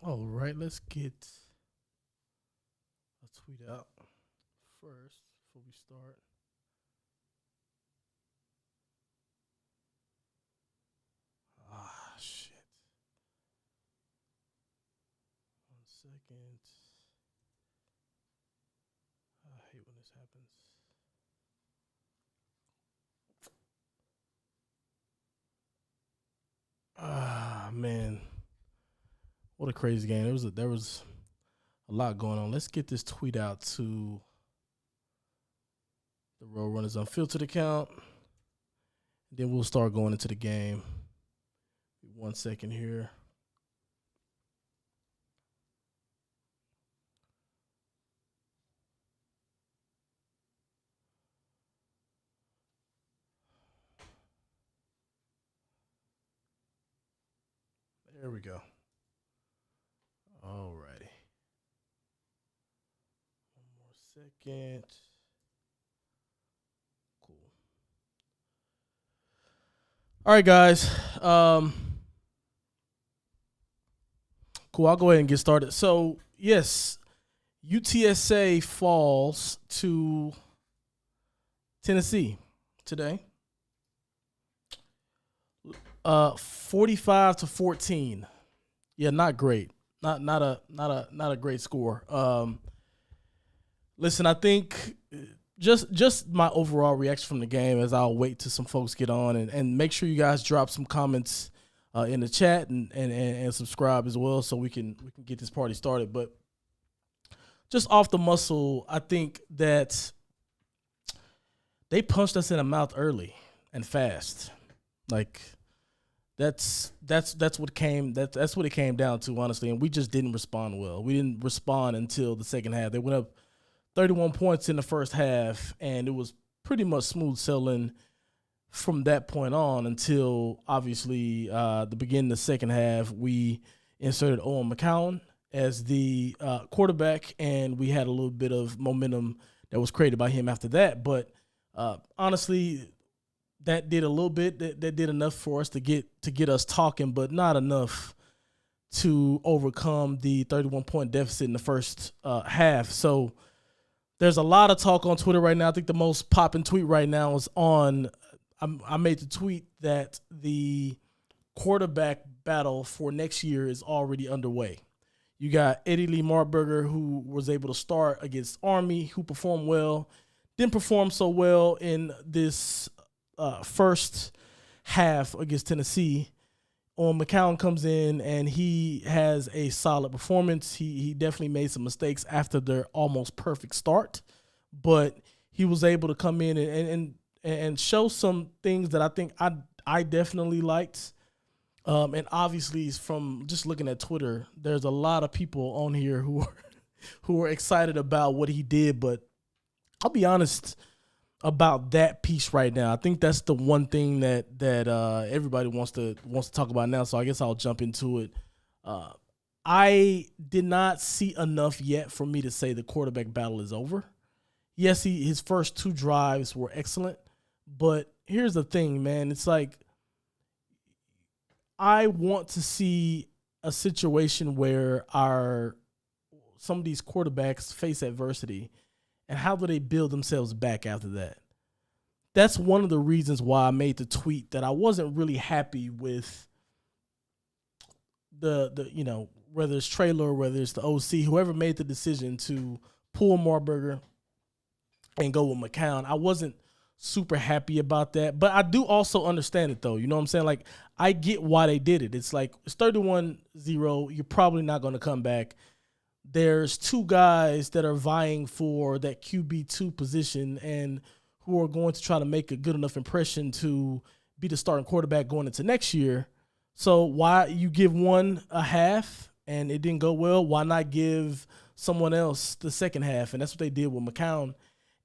All right, let's get a tweet out first before we start. Ah, shit. 1 second. I hate when this happens. Ah, man. What a crazy game. There was a lot going on. Let's get this tweet out to the Roadrunners Unfiltered account. Then we'll start going into the game. 1 second here. There we go. All righty. 1 more second. Cool. All right, guys. Cool. I'll go ahead and get started. So, yes, UTSA falls to Tennessee today. 45-14. Yeah, not great. Not a great score. Listen, I think just my overall reaction from the game as I'll wait till some folks get on and make sure you guys drop some comments in the chat and subscribe as well so we can get this party started. But just off the muscle, I think that they punched us in the mouth early and fast. Like that's what it came down to, honestly, and we just didn't respond well. We didn't respond until the second half. They went up 31 points in the first half, and it was pretty much smooth sailing from that point on until obviously the beginning of the second half. We inserted Owen McCown as the quarterback, and we had a little bit of momentum that was created by him after that. But honestly, that did a little bit. That did enough for us to get us talking, but not enough to overcome the 31-point deficit in the first half. So there's a lot of talk on Twitter right now. I think the most popping tweet right now is on. I made the tweet that the quarterback battle for next year is already underway. You got Eddie Lee Marburger, who was able to start against Army, who performed well, didn't perform so well in this first half against Tennessee. Owen McCown comes in and he has a solid performance. He definitely made some mistakes after their almost perfect start, but he was able to come in and show some things that I think I definitely liked. And obviously, from just looking at Twitter, there's a lot of people on here who are excited about what he did. But I'll be honest about that piece right now. I think that's the one thing that everybody wants to talk about now. So I guess I'll jump into it. I did not see enough yet for me to say the quarterback battle is over. Yes, his first two drives were excellent, but here's the thing, man. It's like I want to see a situation where some of these quarterbacks face adversity, and how do they build themselves back after that? That's one of the reasons why I made the tweet that I wasn't really happy with the whether it's Traylor, whether it's the OC, whoever made the decision to pull Marburger and go with McCown. I wasn't super happy about that, but I do also understand it, though. You know what I'm saying? Like, I get why they did it. It's like it's 31-0. You're probably not going to come back. There's two guys that are vying for that QB2 position and who are going to try to make a good enough impression to be the starting quarterback going into next year. So why you give one a half and it didn't go well? Why not give someone else the second half? And that's what they did with McCown.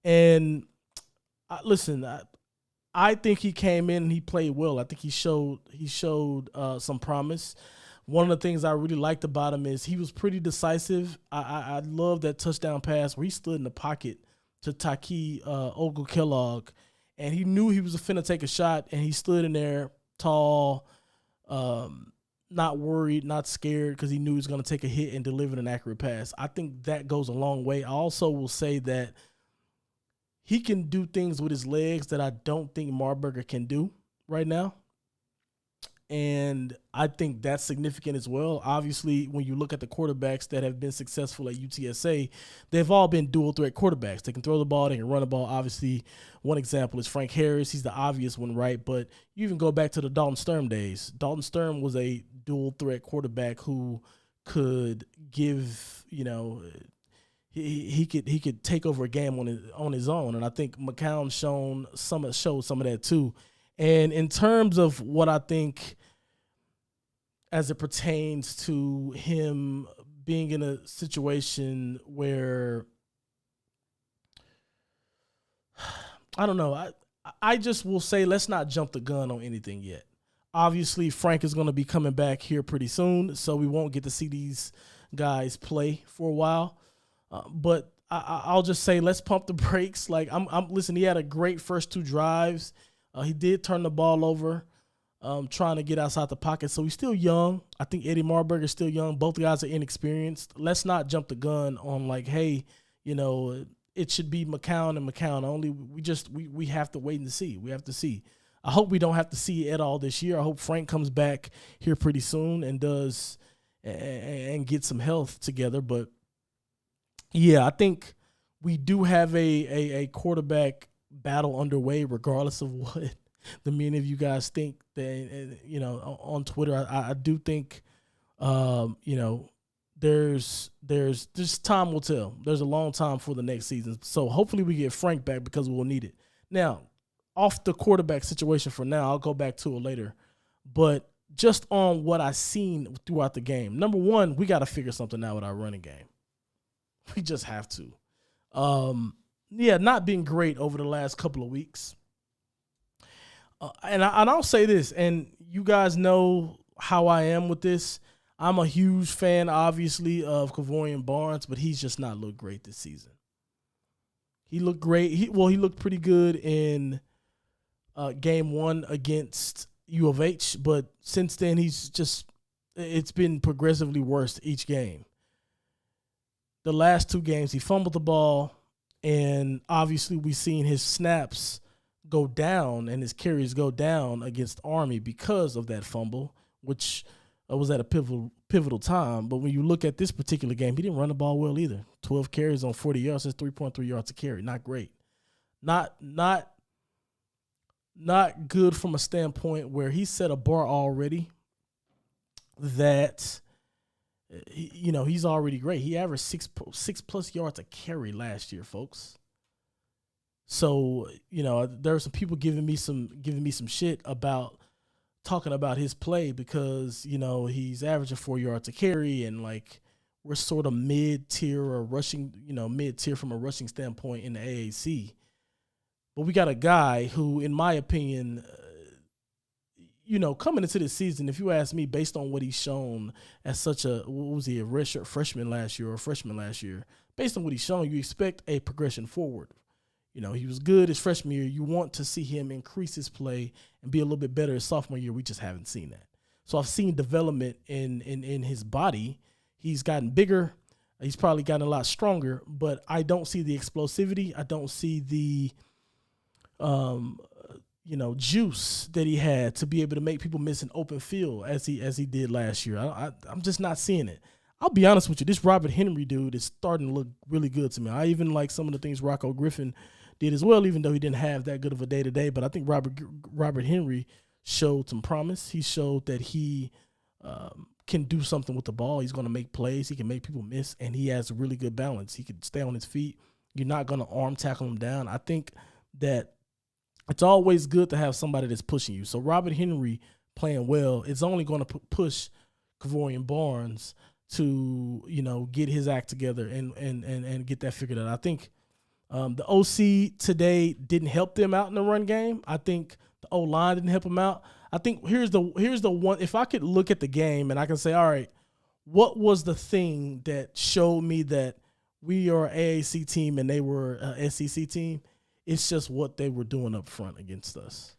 And listen, I think he came in and he played well. I think he showed some promise. One of the things I really liked about him is he was pretty decisive. I love that touchdown pass where he stood in the pocket to Taki Ogle-Kellogg, and he knew he was finna take a shot, and he stood in there tall, not worried, not scared because he knew he was going to take a hit and deliver an accurate pass. I think that goes a long way. I also will say that he can do things with his legs that I don't think Marburger can do right now. And I think that's significant as well. Obviously, when you look at the quarterbacks that have been successful at UTSA, they've all been dual threat quarterbacks. They can throw the ball, they can run the ball. Obviously, one example is Frank Harris. He's the obvious one, right? But you even go back to the Dalton Sturm days. Dalton Sturm was a dual threat quarterback who could give, he could take over a game on his own. And I think McCown showed some of that too. And in terms of what I think as it pertains to him being in a situation where, I don't know, I just will say let's not jump the gun on anything yet. Obviously, Frank is going to be coming back here pretty soon, so we won't get to see these guys play for a while. But I'll just say let's pump the brakes. Like listen, he had a great first 2 drives. He did turn the ball over, trying to get outside the pocket. So he's still young. I think Eddie Marburger is still young. Both guys are inexperienced. Let's not jump the gun on like, hey, it should be McCown and McCown only. We have to wait and see. We have to see. I hope we don't have to see it all this year. I hope Frank comes back here pretty soon and does and get some health together. But yeah, I think we do have a quarterback battle underway, regardless of what the many of you guys think. That on Twitter, I do think there's just time will tell. There's a long time for the next season, so hopefully we get Frank back because we'll need it. Now, off the quarterback situation for now, I'll go back to it later, but just on what I've seen throughout the game, number one, we got to figure something out with our running game. We just have to. Not being great over the last couple of weeks. And I'll say this, and you guys know how I am with this. I'm a huge fan, obviously, of Kavorian Barnes, but he's just not looked great this season. He looked great. He looked pretty good in game 1 against U of H, but since then it's been progressively worse each game. The last 2 games, he fumbled the ball. And obviously we've seen his snaps go down and his carries go down against Army because of that fumble, which was at a pivotal time. But when you look at this particular game, he didn't run the ball well either. 12 carries on 40 yards. That's 3.3 yards a carry. Not great. Not good from a standpoint where he set a bar already that he's already great. He averaged 6+ yards a carry last year, folks. So, there are some people giving me some shit about talking about his play because, he's averaging 4 yards a carry and like we're sort of mid-tier or rushing, mid-tier from a rushing standpoint in the AAC. But we got a guy who, in my opinion, coming into this season, if you ask me, based on what he's shown as such a redshirt freshman last year, based on what he's shown, you expect a progression forward. He was good his freshman year. You want to see him increase his play and be a little bit better his sophomore year. We just haven't seen that. So I've seen development in his body. He's gotten bigger. He's probably gotten a lot stronger, but I don't see the explosivity. I don't see the juice that he had to be able to make people miss an open field as he did last year. I'm just not seeing it. I'll be honest with you. This Robert Henry dude is starting to look really good to me. I even like some of the things Rocco Griffin did as well, even though he didn't have that good of a day-to-day. But I think Robert Henry showed some promise. He showed that he can do something with the ball. He's going to make plays. He can make people miss, and he has a really good balance. He can stay on his feet. You're not going to arm tackle him down. I think that it's always good to have somebody that's pushing you. So Robert Henry playing well is only going to push Kavorian Barnes to, get his act together and get that figured out. I think the OC today didn't help them out in the run game. I think the O-line didn't help them out. I think here's the one. If I could look at the game and I can say, all right, what was the thing that showed me that we are an AAC team and they were an SEC team? It's just what they were doing up front against us.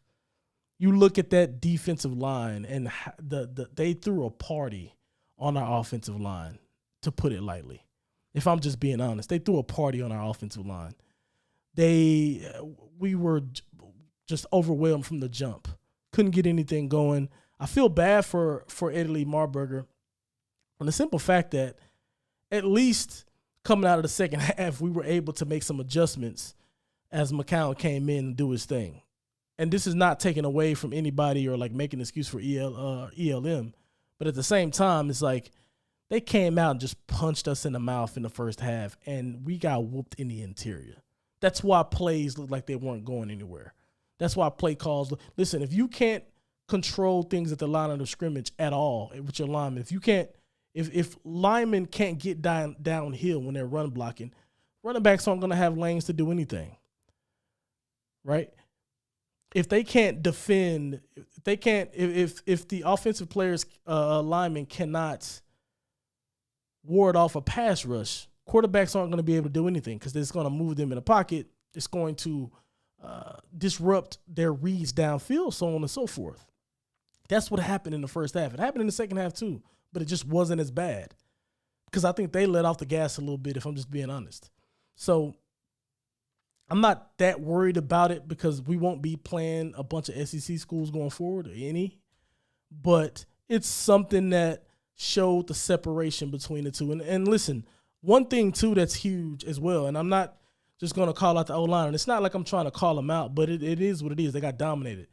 You look at that defensive line, and they threw a party on our offensive line, to put it lightly. If I'm just being honest, they threw a party on our offensive line. We were just overwhelmed from the jump. Couldn't get anything going. I feel bad for Eddie Marburger on the simple fact that at least coming out of the second half, we were able to make some adjustments as McCown came in and do his thing. And this is not taken away from anybody or like making an excuse for ELM. But at the same time, it's like they came out and just punched us in the mouth in the first half, and we got whooped in the interior. That's why plays looked like they weren't going anywhere. That's why play calls. Listen, if you can't control things at the line of the scrimmage at all with your linemen, if linemen can't get downhill when they're run blocking, running backs aren't going to have lanes to do anything, right? If they can't defend, if the offensive players, linemen cannot ward off a pass rush, quarterbacks aren't going to be able to do anything because it's going to move them in the pocket. It's going to disrupt their reads downfield, so on and so forth. That's what happened in the first half. It happened in the second half too, but it just wasn't as bad because I think they let off the gas a little bit, if I'm just being honest. So I'm not that worried about it because we won't be playing a bunch of SEC schools going forward, or any, but it's something that showed the separation between the two. And listen, one thing too that's huge as well, and I'm not just going to call out the O-line, and it's not like I'm trying to call them out, but it is what it is. They got dominated.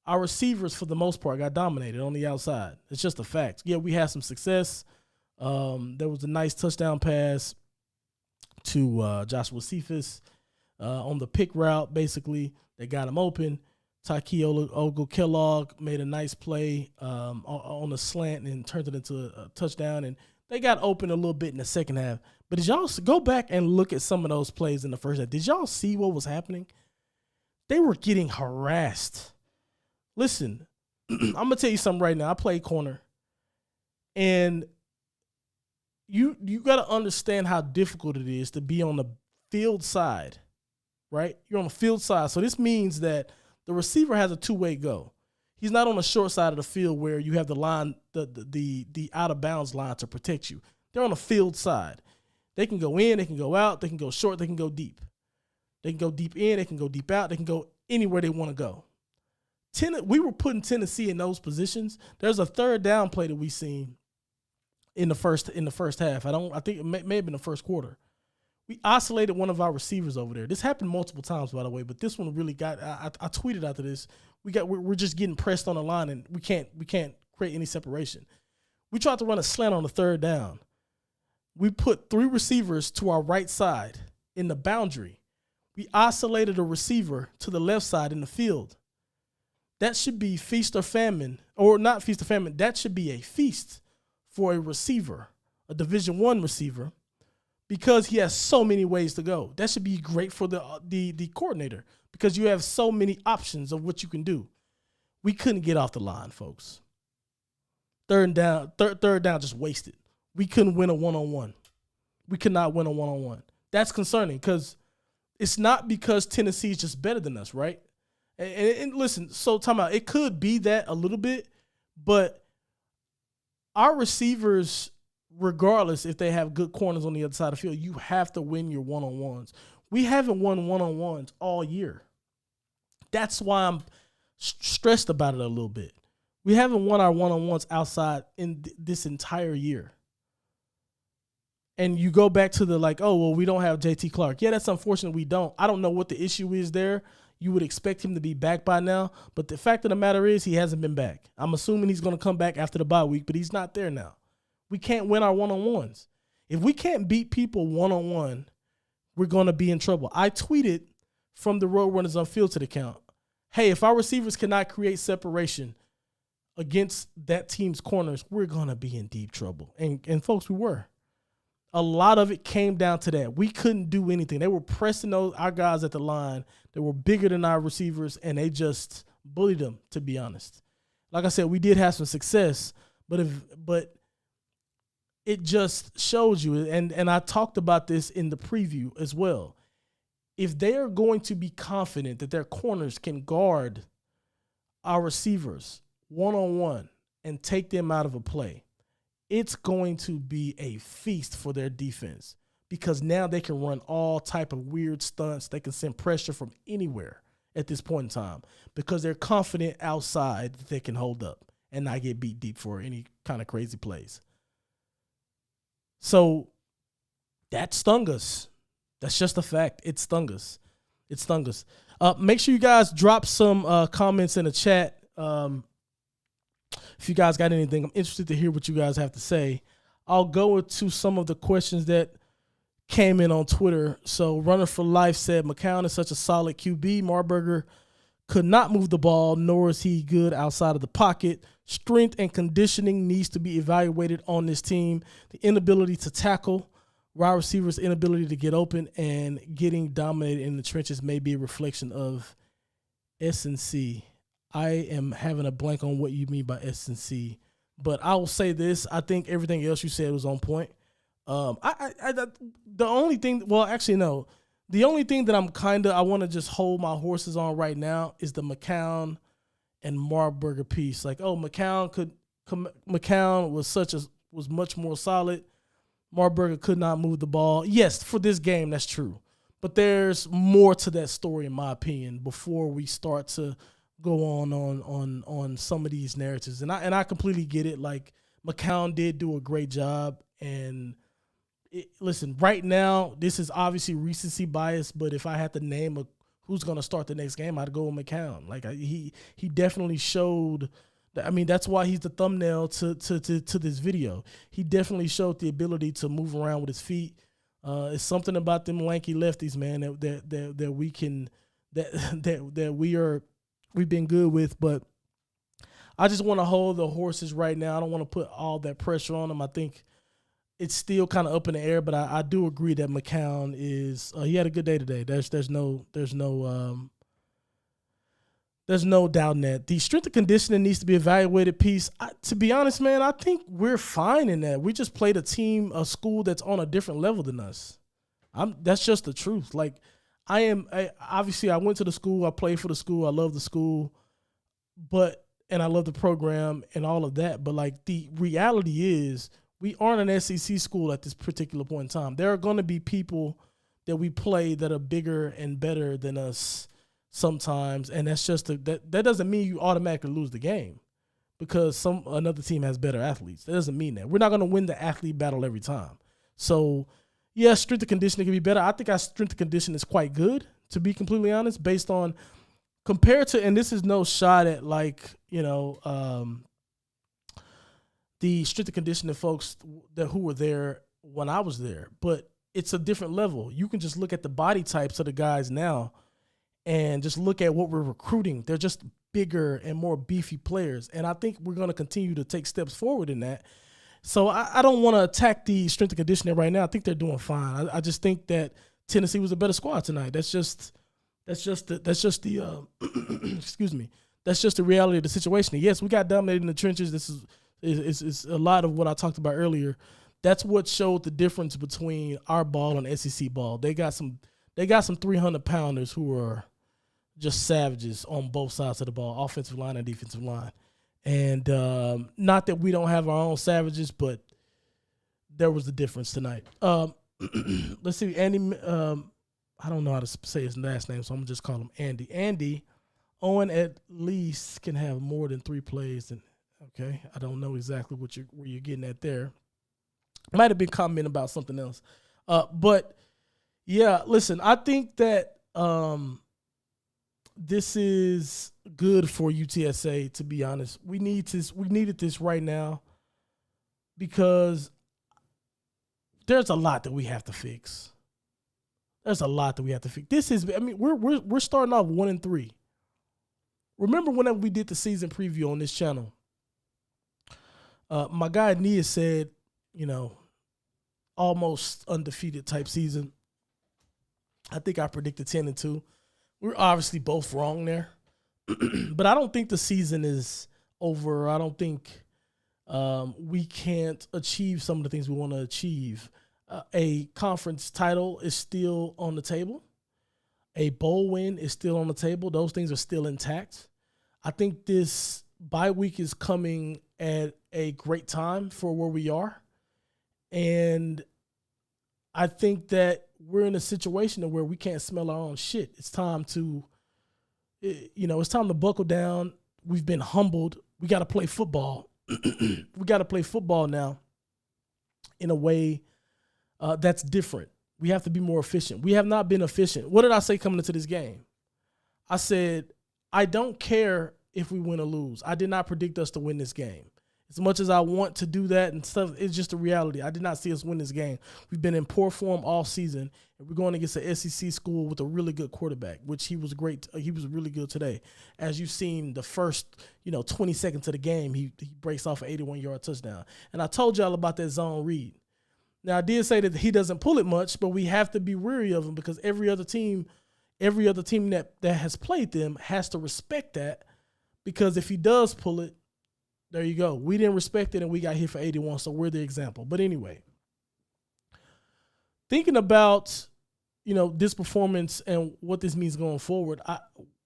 Our receivers, for the most part, got dominated on the outside. It's just a fact. Yeah, we had some success. There was a nice touchdown pass to Joshua Cephas on the pick route, basically. They got him open. Tyke Ogle-Kellogg made a nice play on the slant and turned it into a touchdown. And they got open a little bit in the second half. But did y'all go back and look at some of those plays in the first half? Did y'all see what was happening? They were getting harassed. Listen, I'm going to tell you something right now. I play corner. And you got to understand how difficult it is to be on the field side, right? You're on the field side. So this means that the receiver has a two-way go. He's not on the short side of the field where you have the line, the out-of-bounds line to protect you. They're on the field side. They can go in, they can go out, they can go short, they can go deep. They can go deep in, they can go deep out, they can go anywhere they want to go. We were putting Tennessee in those positions. There's a third down play that we seen in the first half. I think it may have been the first quarter. We isolated one of our receivers over there. This happened multiple times, by the way, but this one really got. I tweeted after this. We're just getting pressed on the line, and we can't create any separation. We tried to run a slant on the third down. We put three receivers to our right side in the boundary. We isolated a receiver to the left side in the field. That should be feast or famine, or not feast or famine. That should be a feast for a receiver, a Division I receiver, because he has so many ways to go. That should be great for the coordinator because you have so many options of what you can do. We couldn't get off the line, folks. Third down just wasted. We couldn't win a one-on-one. We could not win a one-on-one. That's concerning because it's not because Tennessee is just better than us, right? And listen, so time out. It could be that a little bit, but our receivers, regardless if they have good corners on the other side of the field, you have to win your one-on-ones. We haven't won one-on-ones all year. That's why I'm stressed about it a little bit. We haven't won our one-on-ones outside in this entire year. And you go back to the we don't have JT Clark. Yeah, that's unfortunate we don't. I don't know what the issue is there. You would expect him to be back by now. But the fact of the matter is he hasn't been back. I'm assuming he's going to come back after the bye week, but he's not there now. We can't win our one-on-ones. If we can't beat people one-on-one, we're going to be in trouble. I tweeted from the Roadrunners Unfiltered account, hey, if our receivers cannot create separation against that team's corners, we're going to be in deep trouble. And folks, we were. A lot of it came down to that. We couldn't do anything. They were pressing our guys at the line. They were bigger than our receivers, and they just bullied them, to be honest. Like I said, we did have some success, but it just shows you, and I talked about this in the preview as well. If they are going to be confident that their corners can guard our receivers one-on-one and take them out of a play, it's going to be a feast for their defense because now they can run all type of weird stunts. They can send pressure from anywhere at this point in time because they're confident outside that they can hold up and not get beat deep for any kind of crazy plays. So that stung us. That's just a fact. It stung us. It stung us. Make sure you guys drop some comments in the chat. If you guys got anything, I'm interested to hear what you guys have to say. I'll go into some of the questions that came in on Twitter. So Runner for Life said, McCown is such a solid QB. Marburger could not move the ball, nor is he good outside of the pocket. Strength and conditioning needs to be evaluated on this team. The inability to tackle, wide receivers' inability to get open, and getting dominated in the trenches may be a reflection of S&C. I am having a blank on what you mean by S&C, but I will say this. I think everything else you said was on point. The only thing, well, actually, no. The only thing that I want to just hold my horses on right now is the McCown and Marburger piece. Like, oh, McCown was much more solid. Marburger could not move the ball. Yes, for this game, that's true. But there's more to that story, in my opinion, before we start to go on some of these narratives. And I completely get it. Like, McCown did do a great job. And listen, right now, this is obviously recency bias, but if I had to name who's going to start the next game, I'd go with McCown. Like, he definitely showed that. I mean, that's why he's the thumbnail to this video. He definitely showed the ability to move around with his feet. It's something about them lanky lefties, man, we've been good with, but I just want to hold the horses right now. I don't want to put all that pressure on them. I think it's still kind of up in the air, but I do agree that McCown is he had a good day today. There's no doubt in that. The strength and conditioning needs to be evaluated piece. To be honest, man, I think we're fine in that. We just played a school that's on a different level than us. That's just the truth. Like, obviously I went to the school, I played for the school, I love the school, and I love the program and all of that. But like, the reality is we aren't an SEC school at this particular point in time. There are going to be people that we play that are bigger and better than us sometimes, and that's just that doesn't mean you automatically lose the game because another team has better athletes. That doesn't mean that. We're not going to win the athlete battle every time. So, yeah, strength and conditioning can be better. I think our strength and conditioning is quite good, to be completely honest, based on compared to, and this is no shot at the strength and conditioning folks who were there when I was there, but it's a different level. You can just look at the body types of the guys now and just look at what we're recruiting. They're just bigger and more beefy players, and I think we're going to continue to take steps forward in that. So I don't want to attack the strength and conditioning right now. I think they're doing fine. I just think that Tennessee was a better squad tonight. That's just the excuse me. That's just the reality of the situation. Yes, we got dominated in the trenches. This is a lot of what I talked about earlier. That's what showed the difference between our ball and SEC ball. They got some 300-pounders who are just savages on both sides of the ball, offensive line and defensive line. And not that we don't have our own savages, but there was the difference tonight. Let's see, Andy. I don't know how to say his last name, so I'm going to just call him Andy. Andy, Owen at least can have more than 3 plays. Okay, I don't know exactly where you're getting at there. Might have been commenting about something else. But, yeah, listen, I think that this is good for UTSA, to be honest. We needed this right now because there's a lot that we have to fix. There's a lot that we have to fix. We're starting off 1-3. Remember whenever we did the season preview on this channel, my guy Nia said, almost undefeated type season. I think I predicted 10-2. We're obviously both wrong there, but I don't think the season is over. I don't think we can't achieve some of the things we want to achieve. A conference title is still on the table. A bowl win is still on the table. Those things are still intact. I think this bye week is coming at a great time for where we are. And I think that we're in a situation where we can't smell our own shit. It's time to, it's time to buckle down. We've been humbled. We got to play football. We got to play football now in a way that's different. We have to be more efficient. We have not been efficient. What did I say coming into this game? I said, I don't care if we win or lose. I did not predict us to win this game. As much as I want to do that and stuff, it's just a reality. I did not see us win this game. We've been in poor form all season, and we're going against an SEC school with a really good quarterback, which he was great. He was really good today. As you've seen the first, 20 seconds of the game, he breaks off an 81-yard touchdown. And I told y'all about that zone read. Now, I did say that he doesn't pull it much, but we have to be wary of him because every other team that has played them has to respect that, because if he does pull it, there you go. We didn't respect it, and we got hit for 81, so we're the example. But anyway, thinking about, this performance and what this means going forward,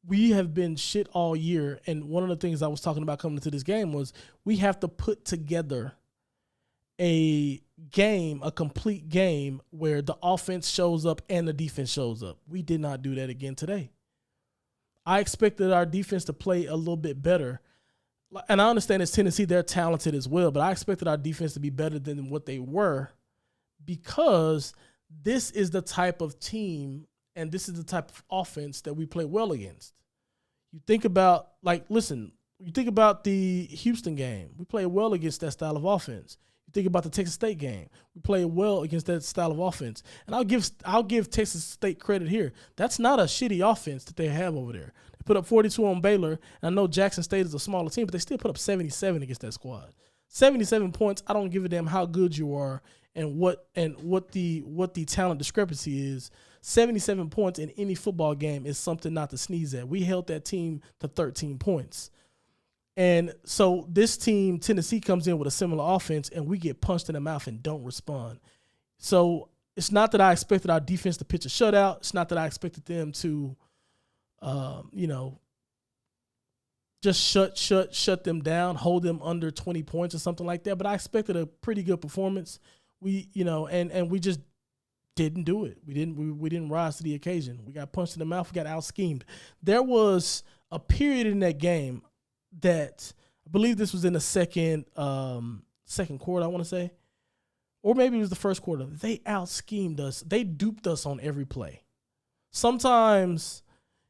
we have been shit all year, and one of the things I was talking about coming into this game was we have to put together a complete game where the offense shows up and the defense shows up. We did not do that again today. I expected our defense to play a little bit better. And I understand it's Tennessee, they're talented as well, but I expected our defense to be better than what they were, because this is the type of team and this is the type of offense that we play well against. You think about, you think about the Houston game. We played well against that style of offense. You think about the Texas State game. We played well against that style of offense. And I'll give Texas State credit here. That's not a shitty offense that they have over there. They put up 42 on Baylor. And I know Jackson State is a smaller team, but they still put up 77 against that squad. 77 points. I don't give a damn how good you are and what the talent discrepancy is. 77 points in any football game is something not to sneeze at. We held that team to 13 points. And so this team, Tennessee, comes in with a similar offense, and we get punched in the mouth and don't respond. So it's not that I expected our defense to pitch a shutout. It's not that I expected them to, just shut them down, hold them under 20 points or something like that. But I expected a pretty good performance. And we just didn't do it. We didn't rise to the occasion. We got punched in the mouth. We got out schemed. There was a period in that game that I believe this was in the second quarter, I want to say, or maybe it was the first quarter. They out-schemed us. They duped us on every play. Sometimes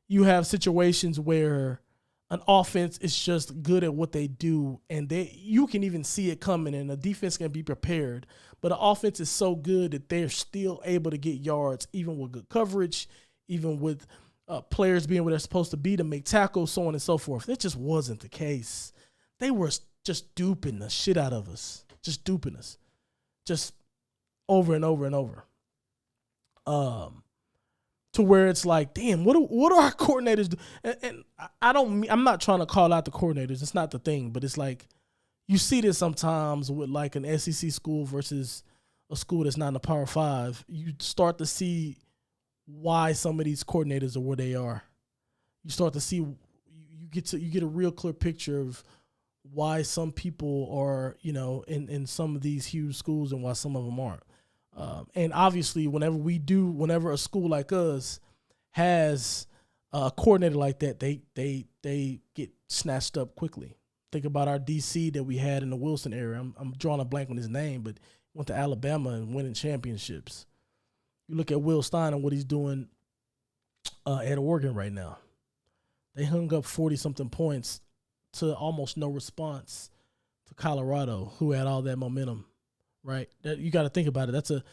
you have situations where an offense is just good at what they do, and you can even see it coming, and the defense can be prepared. But the offense is so good that they're still able to get yards, even with good coverage, even with players being where they're supposed to be to make tackles, so on and so forth. That just wasn't the case. They were just duping the shit out of us. Just duping us. Just over and over and over. To where it's like, damn, what do our coordinators do? And I'm not trying to call out the coordinators. It's not the thing. But it's like, you see this sometimes with like an SEC school versus a school that's not in the Power 5. You start to see why some of these coordinators are where they are. You start to see, you get a real clear picture of why some people are, in some of these huge schools and why some of them aren't. And obviously, whenever a school like us has a coordinator like that, they get snatched up quickly. Think about our DC that we had in the Wilson area. I'm drawing a blank on his name, but went to Alabama and winning championships. You look at Will Stein and what he's doing at Oregon right now. They hung up 40-something points to almost no response to Colorado, who had all that momentum, right? You got to think about it.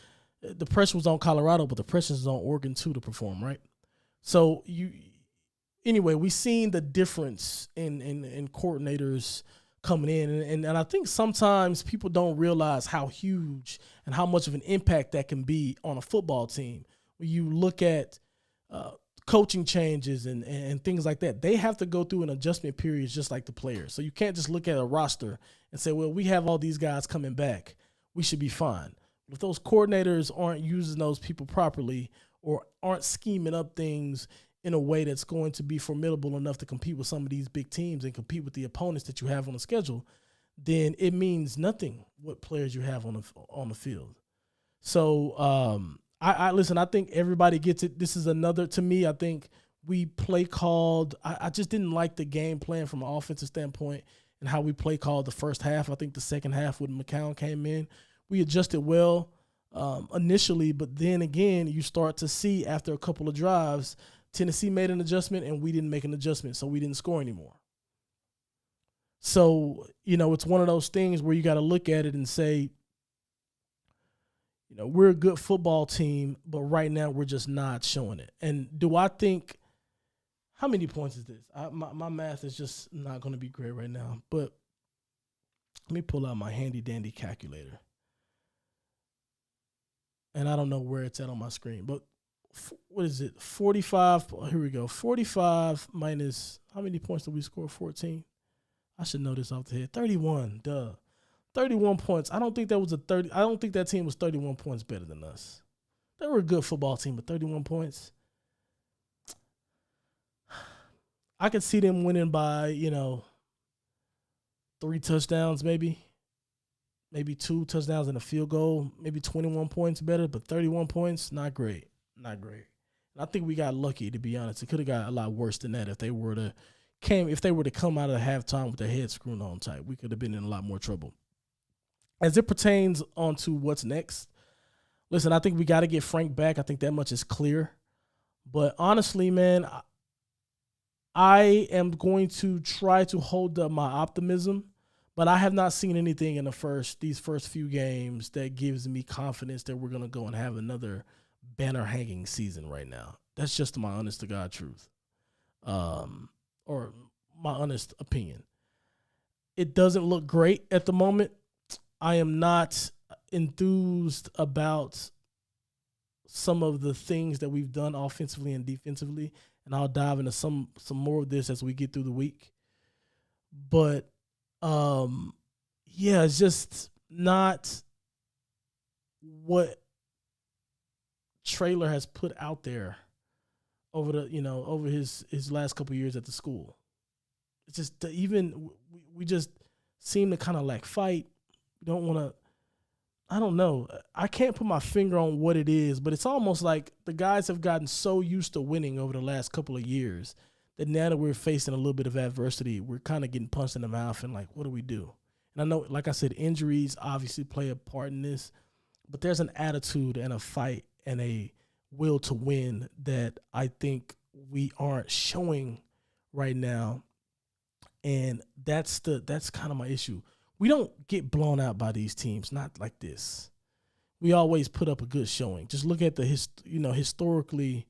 The pressure was on Colorado, but the pressure is on Oregon too to perform, right? So we seen the difference in coordinators coming in, and I think sometimes people don't realize how huge and how much of an impact that can be on a football team. When you look at coaching changes and things like that, they have to go through an adjustment period just like the players. So you can't just look at a roster and say, well, we have all these guys coming back, we should be fine. If those coordinators aren't using those people properly or aren't scheming up things in a way that's going to be formidable enough to compete with some of these big teams and compete with the opponents that you have on the schedule, then it means nothing what players you have on the field. So I listen, I think everybody gets it. This is another, to me, I think we play called. I just didn't like the game plan from an offensive standpoint and how we play called the first half. I think the second half when McCown came in, we adjusted well initially, but then again, you start to see after a couple of drives, Tennessee made an adjustment and we didn't make an adjustment, so we didn't score anymore. So, it's one of those things where you got to look at it and say, we're a good football team, but right now we're just not showing it. And do I think, how many points is this? My math is just not going to be great right now, but let me pull out my handy-dandy calculator. And I don't know where it's at on my screen, but what is it? 45. Here we go. 45 minus, how many points did we score? 14. I should know this off the head. 31. Duh. 31 points. I don't think that team was 31 points better than us. They were a good football team, but 31 points. I could see them winning by, 3 touchdowns maybe 2 touchdowns and a field goal, maybe 21 points better, but 31 points, not great. Not great. And I think we got lucky, to be honest. It could have got a lot worse than that if they were to come out of the halftime with their head screwed on tight. We could have been in a lot more trouble. As it pertains onto what's next, listen, I think we got to get Frank back. I think that much is clear. But honestly, man, I am going to try to hold up my optimism, but I have not seen anything in these first few games that gives me confidence that we're going to go and have another banner-hanging season right now. That's just my honest-to-God truth, or my honest opinion. It doesn't look great at the moment. I am not enthused about some of the things that we've done offensively and defensively, and I'll dive into some more of this as we get through the week. But, it's just not what Traylor has put out there over his last couple of years at the school. It's just we just seem to kind of lack fight. We don't want to. I don't know. I can't put my finger on what it is, but it's almost like the guys have gotten so used to winning over the last couple of years that now that we're facing a little bit of adversity, we're kind of getting punched in the mouth and like, what do we do? And I know, like I said, injuries obviously play a part in this, but there's an attitude and a fight and a will to win that I think we aren't showing right now. And that's kind of my issue. We don't get blown out by these teams, not like this. We always put up a good showing. Just look at the historically,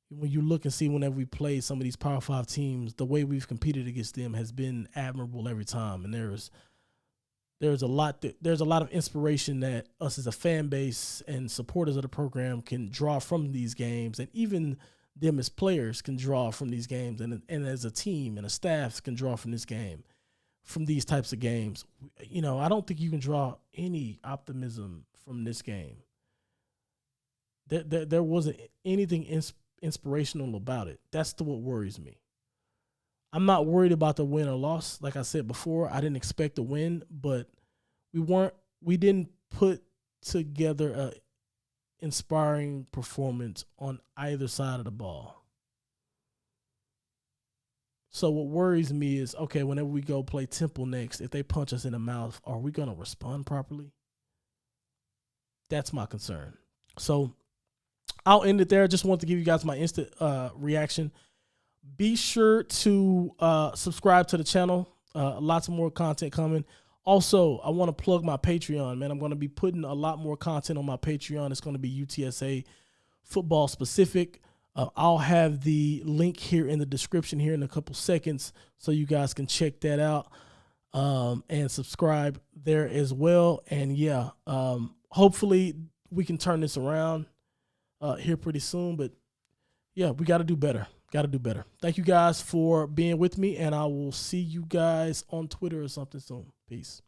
when you look and see whenever we play some of these Power 5 teams, the way we've competed against them has been admirable every time. And there's a lot of inspiration that us as a fan base and supporters of the program can draw from these games, and even them as players can draw from these games, and as a team and a staff can draw from this game. From these types of games, I don't think you can draw any optimism from this game. There wasn't anything inspirational about it. That's what worries me. I'm not worried about the win or loss. Like I said before, I didn't expect a win, but we didn't put together a inspiring performance on either side of the ball. So what worries me is, okay, whenever we go play Temple next, if they punch us in the mouth, are we going to respond properly? That's my concern. So I'll end it there. I just want to give you guys my instant reaction. Be sure to subscribe to the channel. Lots of more content coming. Also, I want to plug my Patreon, man. I'm going to be putting a lot more content on my Patreon. It's going to be UTSA football specific. I'll have the link here in the description here in a couple seconds so you guys can check that out and subscribe there as well. And, hopefully we can turn this around here pretty soon. But, we got to do better. Thank you guys for being with me, and I will see you guys on Twitter or something soon. Peace.